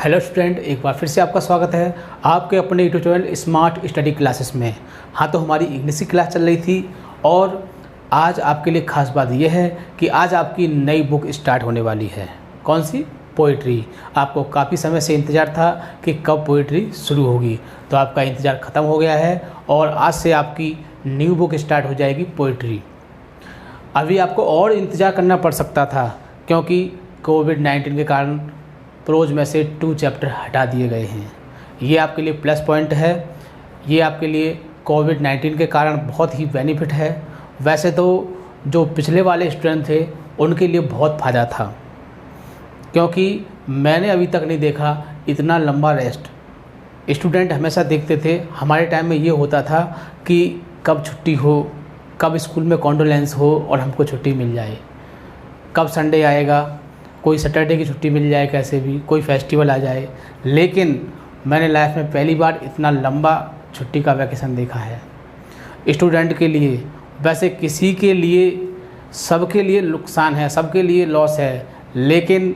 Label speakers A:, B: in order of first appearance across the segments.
A: Hello student, एक बार फिर से आपका स्वागत है आपके अपने YouTube channel smart study classes में। हाँ, तो हमारी इंग्लिश की क्लास चल रही थी और आज आपके लिए खास बात यह है कि आज आपकी नई बुक स्टार्ट होने वाली है। कौन सी? पोइट्री। आपको काफ़ी समय से इंतज़ार था कि कब पोइट्री शुरू होगी, तो आपका इंतज़ार ख़त्म हो गया है और आज से आपकी न्यू बुक स्टार्ट हो जाएगी पोइट्री। अभी आपको और इंतज़ार करना पड़ सकता था क्योंकि कोविड-19 के कारण प्रोज में से 2 चैप्टर हटा दिए गए हैं। ये आपके लिए प्लस पॉइंट है, ये आपके लिए कोविड-19 के कारण बहुत ही बेनिफिट है। वैसे तो जो पिछले वाले स्टूडेंट थे उनके लिए बहुत फ़ायदा था, क्योंकि मैंने अभी तक नहीं देखा इतना लंबा रेस्ट। स्टूडेंट हमेशा देखते थे, हमारे टाइम में ये होता था कि कब छुट्टी हो, कब स्कूल में कॉन्डोलेंस हो और हमको छुट्टी मिल जाए, कब संडे आएगा, कोई सैटरडे की छुट्टी मिल जाए, कैसे भी कोई फेस्टिवल आ जाए। लेकिन मैंने लाइफ में पहली बार इतना लंबा छुट्टी का वैकेशन देखा है स्टूडेंट के लिए। वैसे किसी के लिए, सबके लिए नुकसान है, सबके लिए लॉस है, लेकिन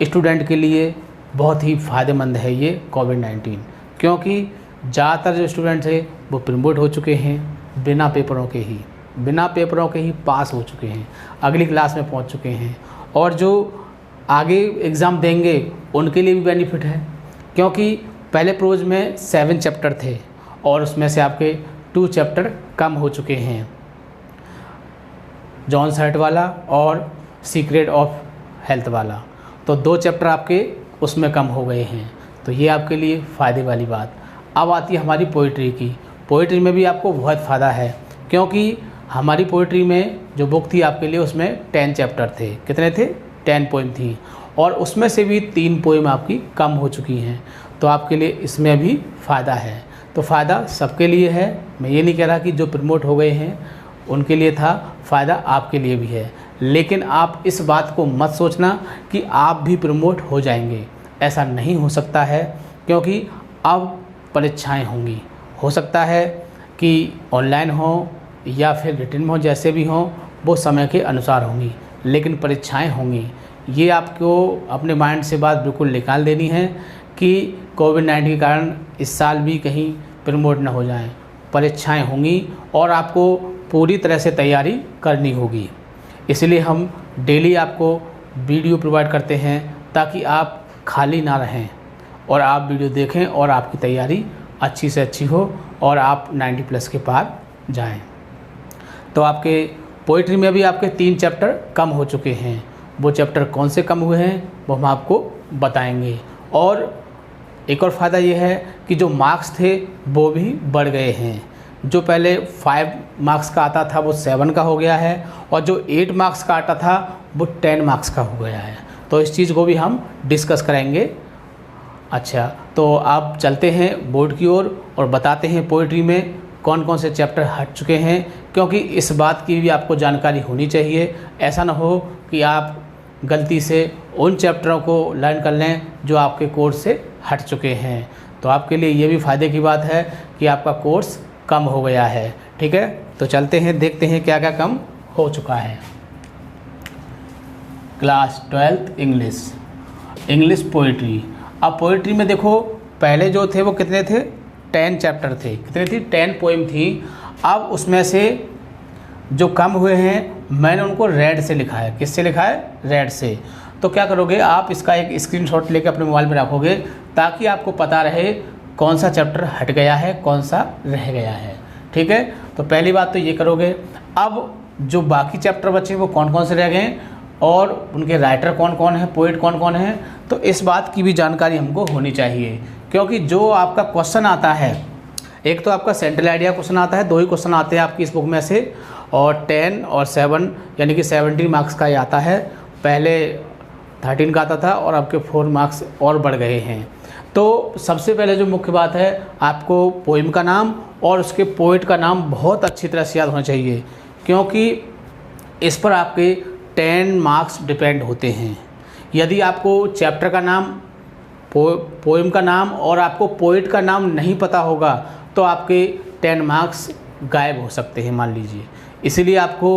A: स्टूडेंट के लिए बहुत ही फ़ायदेमंद है ये कोविड-19, क्योंकि ज़्यादातर जो स्टूडेंट थे वो प्रमोट हो चुके हैं बिना पेपरों के ही पास हो चुके हैं, अगली क्लास में पहुंच चुके हैं। और जो आगे एग्ज़ाम देंगे उनके लिए भी बेनिफिट है, क्योंकि पहले प्रोज में 7 चैप्टर थे और उसमें से आपके 2 चैप्टर कम हो चुके हैं, जॉन सर्ट वाला और सीक्रेट ऑफ हेल्थ वाला। तो 2 चैप्टर आपके उसमें कम हो गए हैं, तो ये आपके लिए फ़ायदे वाली बात। अब आती है हमारी पोइट्री की। पोइट्री में भी आपको बहुत फ़ायदा है, क्योंकि हमारी पोइट्री में जो बुक थी आपके लिए उसमें 10 चैप्टर थे। कितने थे? 10 पोइम थी, और उसमें से भी 3 पोइम आपकी कम हो चुकी हैं, तो आपके लिए इसमें भी फ़ायदा है। तो फ़ायदा सबके लिए है, मैं ये नहीं कह रहा कि जो प्रमोट हो गए हैं उनके लिए था, फ़ायदा आपके लिए भी है। लेकिन आप इस बात को मत सोचना कि आप भी प्रमोट हो जाएंगे, ऐसा नहीं हो सकता है, क्योंकि अब परीक्षाएं होंगी। हो सकता है कि ऑनलाइन हो या फिर रिटन में हो, जैसे भी हो वो समय के अनुसार होंगी, लेकिन परीक्षाएं होंगी। ये आपको अपने माइंड से बात बिल्कुल निकाल देनी है कि कोविड-19 के कारण इस साल भी कहीं प्रमोट न हो जाएं। परीक्षाएं होंगी और आपको पूरी तरह से तैयारी करनी होगी। इसलिए हम डेली आपको वीडियो प्रोवाइड करते हैं ताकि आप खाली ना रहें और आप वीडियो देखें और आपकी तैयारी अच्छी से अच्छी हो और आप 90+ के पार जाएं। तो आपके पोइट्री में भी आपके 3 चैप्टर कम हो चुके हैं। वो चैप्टर कौन से कम हुए हैं वो हम आपको बताएंगे। और एक और फ़ायदा ये है कि जो मार्क्स थे वो भी बढ़ गए हैं। जो पहले 5 मार्क्स का आता था वो 7 का हो गया है, और जो 8 मार्क्स का आता था वो 10 मार्क्स का हो गया है। तो इस चीज़ को भी हम डिस्कस करेंगे। अच्छा, तो आप चलते हैं बोर्ड की ओर और बताते हैं पोइट्री में कौन कौन से चैप्टर हट चुके हैं, क्योंकि इस बात की भी आपको जानकारी होनी चाहिए। ऐसा ना हो कि आप गलती से उन चैप्टरों को लर्न कर लें जो आपके कोर्स से हट चुके हैं। तो आपके लिए ये भी फ़ायदे की बात है कि आपका कोर्स कम हो गया है। ठीक है, तो चलते हैं, देखते हैं क्या क्या कम हो चुका है। Class 12th English poetry. अब पोइट्री में देखो, पहले जो थे वो कितने थे? 10 चैप्टर थे। कितने थी? 10 पोइम थी। अब उसमें से जो कम हुए हैं मैंने उनको रेड से लिखा है। किससे लिखा है? रेड से। तो क्या करोगे आप, इसका एक स्क्रीनशॉट लेकर अपने मोबाइल में रखोगे ताकि आपको पता रहे कौन सा चैप्टर हट गया है, कौन सा रह गया है। ठीक है, तो पहली बात तो ये करोगे। अब जो बाकी चैप्टर बचे वो कौन कौन से रह गए और उनके राइटर कौन कौन है, पोइट कौन कौन है, तो इस बात की भी जानकारी हमको होनी चाहिए। क्योंकि जो आपका क्वेश्चन आता है, एक तो आपका सेंट्रल आइडिया क्वेश्चन आता है, 2 ही क्वेश्चन आते हैं आपकी इस बुक में से, और 10 और 7 यानी कि 17 मार्क्स का ये आता है। पहले 13 का आता था और आपके 4 मार्क्स और बढ़ गए हैं। तो सबसे पहले जो मुख्य बात है, आपको पोइम का नाम और उसके पोइट का नाम बहुत अच्छी तरह से याद होना चाहिए, क्योंकि इस पर आपके 10 मार्क्स डिपेंड होते हैं। यदि आपको चैप्टर का नाम, पोइम का नाम और आपको पोइट का नाम नहीं पता होगा तो आपके 10 मार्क्स गायब हो सकते हैं, मान लीजिए। इसीलिए आपको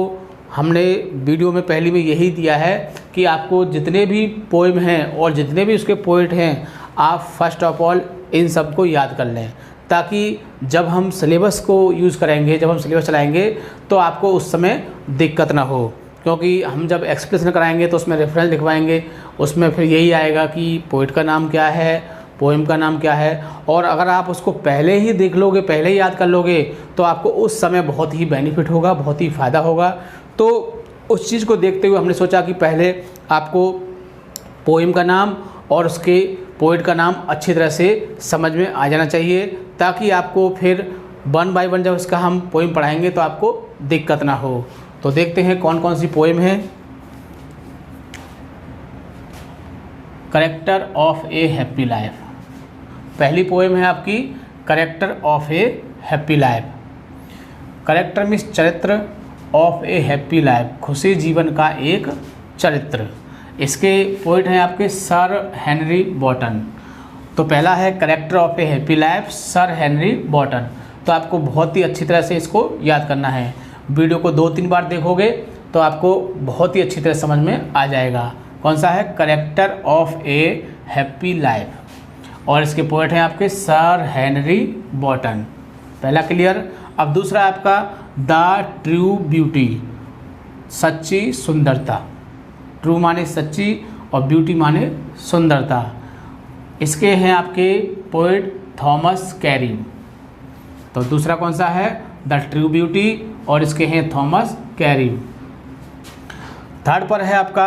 A: हमने वीडियो में पहले में यही दिया है कि आपको जितने भी पोइम हैं और जितने भी उसके पोइट हैं आप फर्स्ट ऑफ ऑल इन सब को याद कर लें, ताकि जब हम सिलेबस को यूज़ करेंगे, जब हम सिलेबस चलाएंगे तो आपको उस समय दिक्कत ना हो। क्योंकि हम जब एक्सप्लेनेशन कराएंगे तो उसमें रेफरेंस लिखवाएंगे, उसमें फिर यही आएगा कि पोइट का नाम क्या है, पोएम का नाम क्या है। और अगर आप उसको पहले ही देख लोगे, पहले ही याद कर लोगे, तो आपको उस समय बहुत ही बेनिफिट होगा, बहुत ही फ़ायदा होगा। तो उस चीज़ को देखते हुए हमने सोचा कि पहले आपको पोएम का नाम और उसके पोइट का नाम अच्छी तरह से समझ में आ जाना चाहिए, ताकि आपको फिर 1 बाय 1 जब इसका हम पोएम पढ़ाएंगे तो आपको दिक्कत ना हो। तो देखते हैं कौन कौन सी पोएम है। Character of a happy life, पहली पोएम है आपकी character of a happy life. Character means चरित्र, ऑफ ए हैप्पी लाइफ खुशी जीवन का एक चरित्र। इसके पोइट हैं आपके सर हेनरी बॉटन। तो पहला है character of a happy life, sir Henry Botton. तो आपको बहुत ही अच्छी तरह से इसको याद करना है। वीडियो को 2-3 बार देखोगे तो आपको बहुत ही अच्छी तरह समझ में आ जाएगा। कौन सा है? Character of a happy life. और इसके पोइट हैं आपके सर हेनरी बॉटन। पहला क्लियर। अब दूसरा आपका द ट्रू ब्यूटी, सच्ची सुंदरता। ट्रू माने सच्ची और ब्यूटी माने सुंदरता। इसके हैं आपके पोइट थॉमस कैरी। तो दूसरा कौन सा है? द ट्रू ब्यूटी, और इसके हैं थॉमस कैरी। थर्ड पर है आपका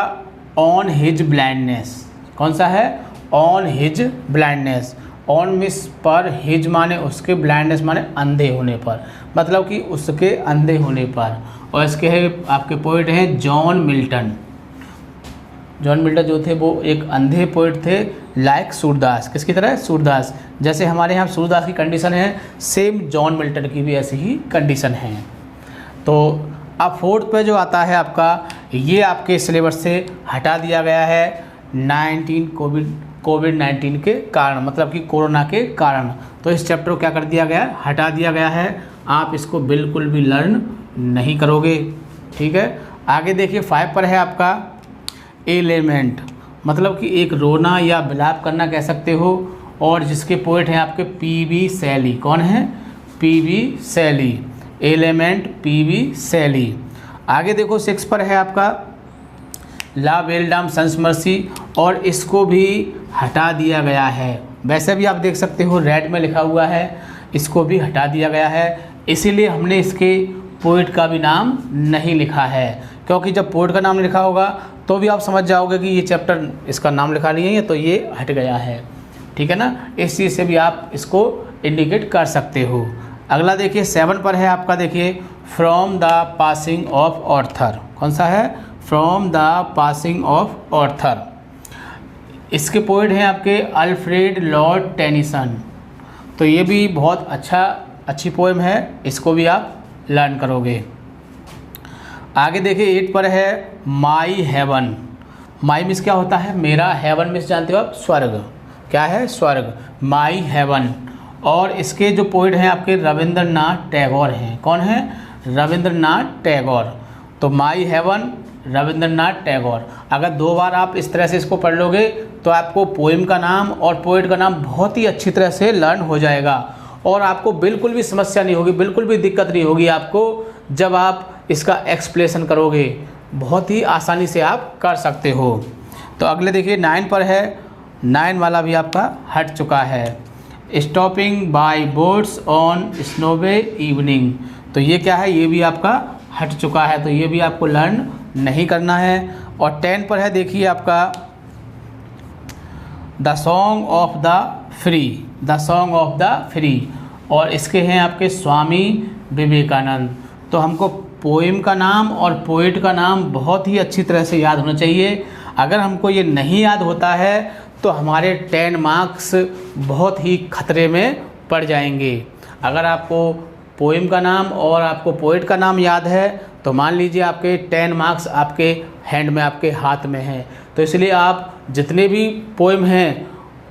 A: ऑन हिज ब्लाइंडनेस। कौन सा है? On his blindness. On miss पर, हिज माने उसके, ब्लाइंडनेस माने अंधे होने पर, मतलब कि उसके अंधे होने पर। और इसके है आपके पोइट हैं जॉन मिल्टन। जॉन मिल्टन जो थे वो एक अंधे पोइट थे, लाइक सूरदास। किसकी तरह? सूरदास। जैसे हमारे यहाँ सूरदास की कंडीशन है, सेम जॉन मिल्टन की भी ऐसी ही कंडीशन है। तो अब फोर्थ पे जो आता है आपका, ये आपके सिलेबस से हटा दिया गया है कोविड-19 के कारण, मतलब कि कोरोना के कारण। तो इस चैप्टर को क्या कर दिया गया? हटा दिया गया है। आप इसको बिल्कुल भी लर्न नहीं करोगे, ठीक है। आगे देखिए 5 पर है आपका एलिमेंट, मतलब कि एक रोना या विलाप करना कह सकते हो। और जिसके पोइट हैं आपके पी.बी. शैली। कौन है? P B. Shelley. Element P B. Shelley. आगे देखो 6 पर है आपका ला बेलडाम सन्स मर्सी, और इसको भी हटा दिया गया है। वैसे भी आप देख सकते हो रेड में लिखा हुआ है, इसको भी हटा दिया गया है। इसीलिए हमने इसके पोइट का भी नाम नहीं लिखा है, क्योंकि जब पोइट का नाम लिखा होगा तो भी आप समझ जाओगे कि ये चैप्टर इसका नाम लिखा नहीं है, तो ये हट गया है, ठीक है ना। इस चीज़ से भी आप इसको इंडिकेट कर सकते हो। अगला देखिए 7 पर है आपका, देखिए from the passing of Arthur. कौन सा है? From the passing of Arthur. इसके पोइट हैं आपके अल्फ्रेड लॉर्ड टेनिसन। तो ये भी बहुत अच्छी पोएम है, इसको भी आप लर्न करोगे। आगे देखिए 8 पर है माई हेवन। माई मिस क्या होता है? मेरा। हेवन मिस जानते हो आप? स्वर्ग। क्या है? स्वर्ग। My heaven. और इसके जो पोइट हैं आपके रविंद्रनाथ टैगोर हैं। कौन है? रविंद्रनाथ टैगोर। तो माई हेवन रविंद्रनाथ टैगोर। अगर 2 बार आप इस तरह से इसको पढ़ लोगे तो आपको पोएम का नाम और पोइट का नाम बहुत ही अच्छी तरह से लर्न हो जाएगा, और आपको बिल्कुल भी समस्या नहीं होगी, बिल्कुल भी दिक्कत नहीं होगी आपको जब आप इसका एक्सप्लेनेशन करोगे। बहुत ही आसानी से आप कर सकते हो। तो अगले देखिए 9 पर है, 9 वाला भी आपका हट चुका है, stopping by boats on snowy evening. तो ये क्या है? ये भी आपका हट चुका है, तो ये भी आपको लर्न नहीं करना है। और 10 पर है, देखिए आपका the song of the free. The song of the free, और इसके हैं आपके स्वामी विवेकानंद। तो हमको पोएम का नाम और पोइट का नाम बहुत ही अच्छी तरह से याद होना चाहिए। अगर हमको ये नहीं याद होता है तो हमारे 10 मार्क्स बहुत ही खतरे में पड़ जाएंगे। अगर आपको पोएम का नाम और आपको पोइट का नाम याद है तो मान लीजिए आपके 10 मार्क्स आपके हैंड में, आपके हाथ में हैं। तो इसलिए आप जितने भी पोएम हैं,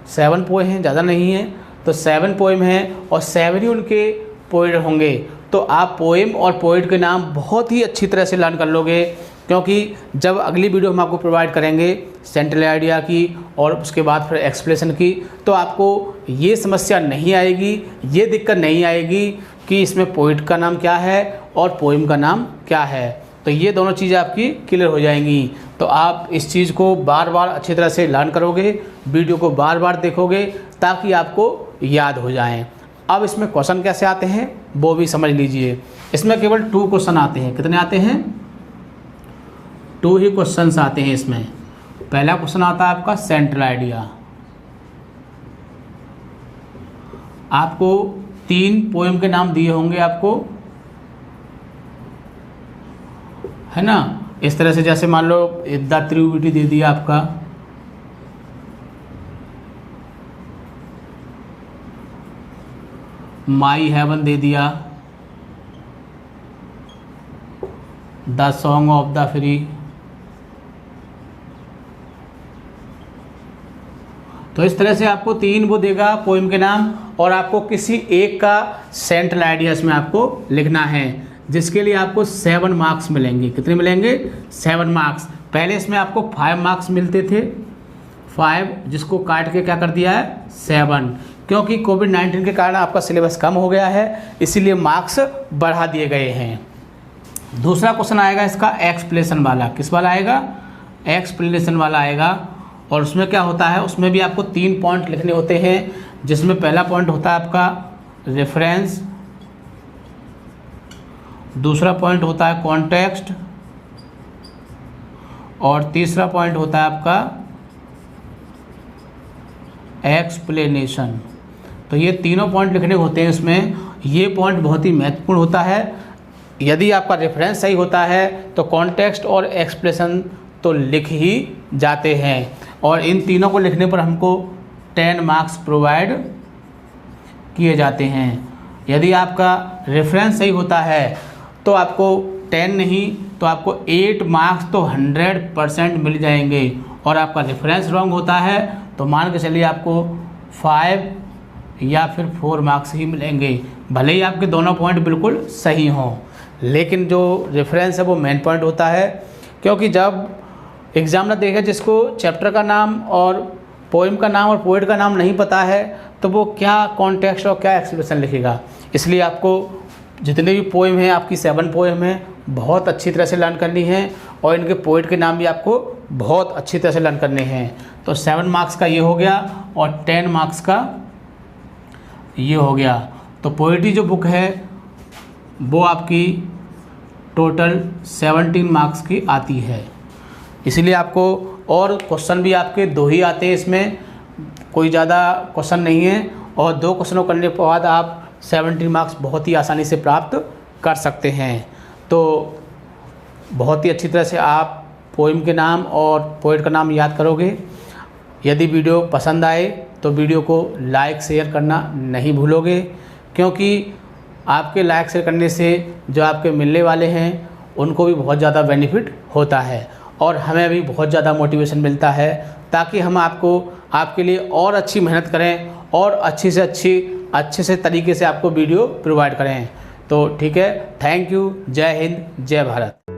A: 7 पोएम हैं, ज़्यादा नहीं हैं, तो 7 पोएम हैं और 7 ही उनके पोइट होंगे। तो आप पोएम और पोइट के नाम बहुत ही अच्छी तरह से लर्न कर लोगे, क्योंकि जब अगली वीडियो हम आपको प्रोवाइड करेंगे सेंट्रल आइडिया की और उसके बाद फिर एक्सप्लेनेशन की, तो आपको ये समस्या नहीं आएगी, ये दिक्कत नहीं आएगी कि इसमें पोइट का नाम क्या है और पोइम का नाम क्या है। तो ये दोनों चीज़ें आपकी क्लियर हो जाएंगी। तो आप इस चीज़ को बार बार अच्छी तरह से लर्न करोगे, वीडियो को बार बार देखोगे ताकि आपको याद हो जाएं। अब इसमें क्वेश्चन कैसे आते हैं वो भी समझ लीजिए। इसमें केवल 2 क्वेश्चन आते हैं। कितने आते हैं? 2 ही क्वेश्चंस आते हैं इसमें। पहला क्वेश्चन आता है आपका सेंट्रल आइडिया। आपको 3 पोएम के नाम दिए होंगे आपको, है ना। इस तरह से जैसे मान लो द त्रिविटी दे दिया आपका, माई हेवन दे दिया, the song of the free. तो इस तरह से आपको 3 वो देगा पोएम के नाम और आपको किसी एक का सेंट्रल आइडिया इसमें आपको लिखना है, जिसके लिए आपको 7 मार्क्स मिलेंगे। कितने मिलेंगे? 7 मार्क्स। पहले इसमें आपको 5 मार्क्स मिलते थे, 5 जिसको काट के क्या कर दिया है 7, क्योंकि कोविड-19 के कारण आपका सिलेबस कम हो गया है, इसीलिए मार्क्स बढ़ा दिए गए हैं। दूसरा क्वेश्चन आएगा इसका एक्सप्लेनेशन वाला। किस वाला आएगा? एक्सप्लेनेशन वाला आएगा। और उसमें क्या होता है, उसमें भी आपको 3 पॉइंट लिखने होते हैं, जिसमें पहला पॉइंट होता है आपका रेफरेंस, दूसरा पॉइंट होता है कॉन्टेक्स्ट और तीसरा पॉइंट होता है आपका एक्सप्लेनेशन। तो ये तीनों पॉइंट लिखने होते हैं इसमें। ये पॉइंट बहुत ही महत्वपूर्ण होता है। यदि आपका रेफरेंस सही होता है तो कॉन्टेक्स्ट और एक्सप्लेनेशन तो लिख ही जाते हैं, और इन तीनों को लिखने पर हमको 10 मार्क्स प्रोवाइड किए जाते हैं। यदि आपका रेफरेंस सही होता है तो आपको 10 नहीं तो आपको 8 मार्क्स तो 100% मिल जाएंगे, और आपका रेफरेंस रॉन्ग होता है तो मान के चलिए आपको 5 या फिर 4 मार्क्स ही मिलेंगे, भले ही आपके दोनों पॉइंट बिल्कुल सही हों। लेकिन जो रेफरेंस है वो मेन पॉइंट होता है, क्योंकि जब एग्जामिनर देखेगा जिसको चैप्टर का नाम और पोएम का नाम और पोएट का नाम नहीं पता है तो वो क्या कॉन्टेक्स्ट और क्या एक्सप्लेनेशन लिखेगा। इसलिए आपको जितने भी पोएम हैं, आपकी 7 पोएम हैं, बहुत अच्छी तरह से लर्न करनी है, और इनके पोएट के नाम भी आपको बहुत अच्छी तरह से लर्न करने हैं। तो 7 मार्क्स का ये हो गया और 10 मार्क्स का ये हो गया। तो पोएट्री जो बुक है वो आपकी टोटल 17 मार्क्स की आती है। इसीलिए आपको, और क्वेश्चन भी आपके 2 ही आते हैं इसमें, कोई ज़्यादा क्वेश्चन नहीं है, और 2 क्वेश्चनों करने के बाद आप 17 मार्क्स बहुत ही आसानी से प्राप्त कर सकते हैं। तो बहुत ही अच्छी तरह से आप पोएम के नाम और पोएट का नाम याद करोगे। यदि वीडियो पसंद आए तो वीडियो को लाइक शेयर करना नहीं भूलोगे, क्योंकि आपके लाइक शेयर करने से जो आपके मिलने वाले हैं उनको भी बहुत ज़्यादा बेनिफिट होता है, और हमें भी बहुत ज़्यादा मोटिवेशन मिलता है, ताकि हम आपके लिए और अच्छी मेहनत करें और अच्छे से तरीके से आपको वीडियो प्रोवाइड करें। तो ठीक है, थैंक यू। जय हिंद, जय भारत।